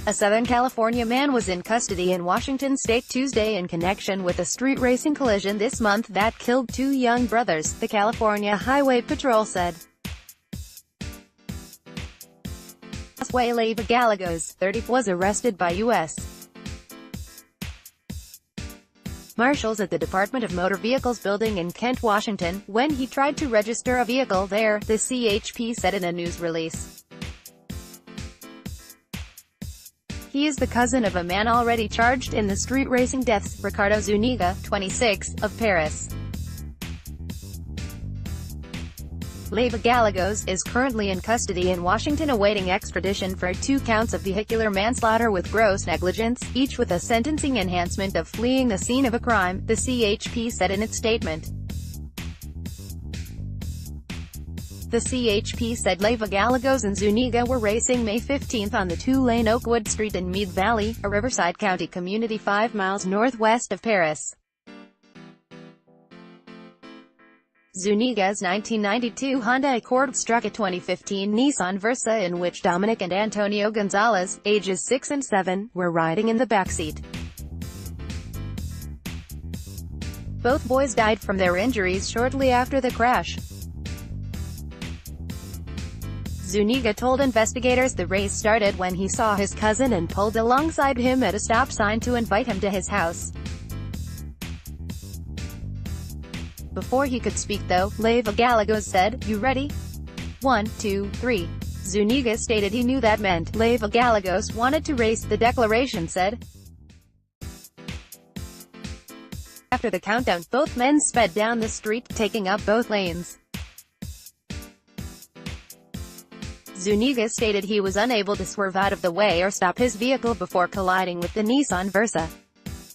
A Southern California man was in custody in Washington state Tuesday in connection with a street racing collision this month that killed two young brothers, the California Highway Patrol said. Leva Gallegos, 30, was arrested by U.S. Marshals at the Department of Motor Vehicles building in Kent, Washington, when he tried to register a vehicle there, the CHP said in a news release. He is the cousin of a man already charged in the street racing deaths, Ricardo Zuniga, 26, of Paris. Leva Gallegos is currently in custody in Washington awaiting extradition for 2 counts of vehicular manslaughter with gross negligence, each with a sentencing enhancement of fleeing the scene of a crime, the CHP said in its statement. The CHP said Leva Gallegos and Zuniga were racing May 15 on the 2-lane Oakwood Street in Meade Valley, a Riverside County community 5 miles northwest of Paris. Zuniga's 1992 Honda Accord struck a 2015 Nissan Versa in which Dominic and Antonio Gonzalez, ages 6 and 7, were riding in the backseat. Both boys died from their injuries shortly after the crash. Zuniga told investigators the race started when he saw his cousin and pulled alongside him at a stop sign to invite him to his house. Before he could speak though, Leva Gallegos said, "You ready? 1, 2, 3. Zuniga stated he knew that meant Leva Gallegos wanted to race, the declaration said. After the countdown, both men sped down the street, taking up both lanes. Zuniga stated he was unable to swerve out of the way or stop his vehicle before colliding with the Nissan Versa.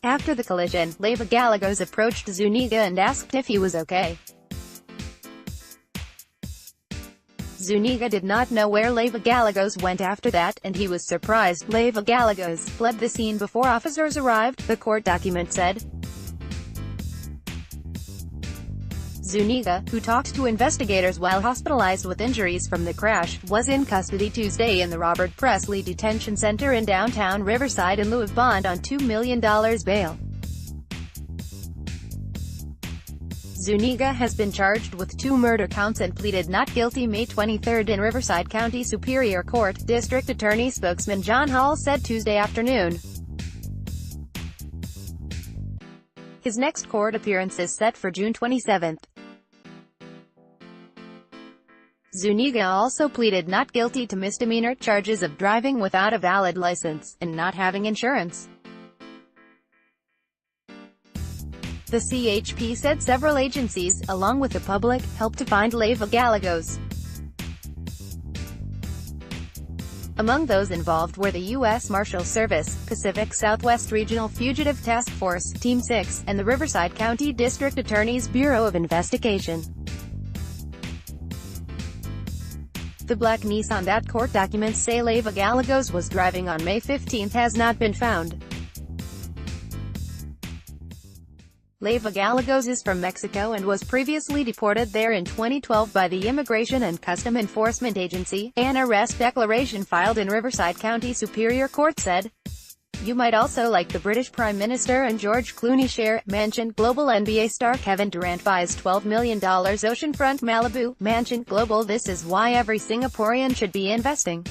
After the collision, Leva Gallegos approached Zuniga and asked if he was okay. Zuniga did not know where Leva Gallegos went after that, and he was surprised. Leva Gallegos fled the scene before officers arrived, the court document said. Zuniga, who talked to investigators while hospitalized with injuries from the crash, was in custody Tuesday in the Robert Presley Detention Center in downtown Riverside in lieu of bond on $2 million bail. Zuniga has been charged with 2 murder counts and pleaded not guilty May 23 in Riverside County Superior Court, District Attorney spokesman John Hall said Tuesday afternoon. His next court appearance is set for June 27. Zuniga also pleaded not guilty to misdemeanor charges of driving without a valid license, and not having insurance. The CHP said several agencies, along with the public, helped to find Leva Gallegos. Among those involved were the U.S. Marshal Service, Pacific Southwest Regional Fugitive Task Force, Team 6, and the Riverside County District Attorney's Bureau of Investigation. The black Nissan that court documents say Leva Gallegos was driving on May 15 has not been found. Leva Gallegos is from Mexico and was previously deported there in 2012 by the Immigration and Custom Enforcement Agency. An arrest declaration filed in Riverside County Superior Court said. You might also like the British Prime Minister and George Clooney share mansion. Global NBA star Kevin Durant buys $12 million oceanfront Malibu mansion. Global. This is why every Singaporean should be investing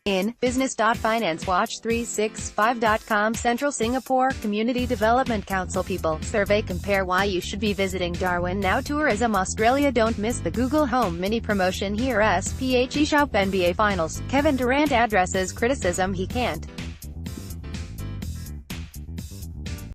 in business.financewatch365.com. Central Singapore Community Development Council People Survey compare why you should be visiting Darwin Now Tourism Australia. Don't miss the Google Home mini promotion here. SPH eShop NBA Finals. Kevin Durant addresses criticism he can't